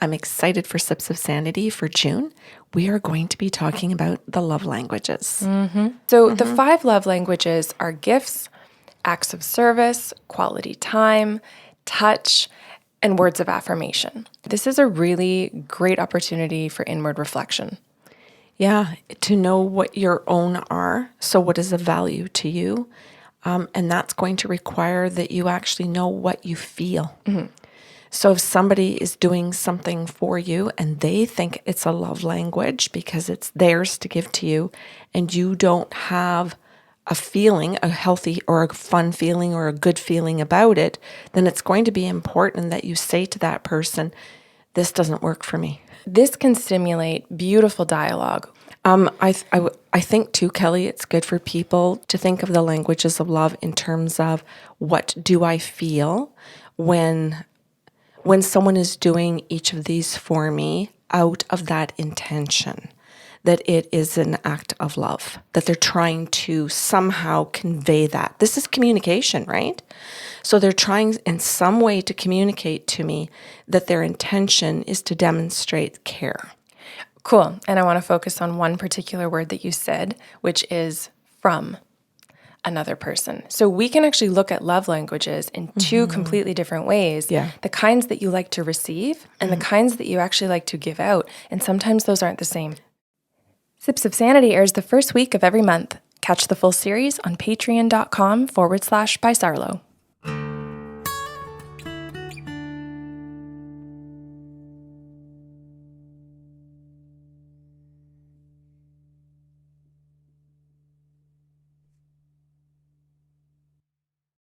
I'm excited for Sips of Sanity for June. We are going to be talking about the love languages. So the 5 love languages are gifts, acts of service, quality time, touch, and words of affirmation. This is a really great opportunity for inward reflection. Yeah, to know what your own are. So what is of value to you? And that's going to require that you actually know what you feel. So if somebody is doing something for you and they think it's a love language because it's theirs to give to you, and you don't have a feeling, a healthy or a fun feeling or a good feeling about it, then it's going to be important that you say to that person, this doesn't work for me. This can stimulate beautiful dialogue. I think too, Kelly, it's good for people to think of the languages of love in terms of what do I feel when someone is doing each of these for me out of that intention, that it is an act of love, that they're trying to somehow convey that. This is communication, right? So they're trying in some way to communicate to me that their intention is to demonstrate care. Cool. And I want to focus on one particular word that you said, which is from another person. So we can actually look at love languages in 2 completely different ways. Yeah. The kinds that you like to receive and the kinds that you actually like to give out. And sometimes those aren't the same. Sips of Sanity airs the first week of every month. Catch the full series on patreon.com/by Sarlo.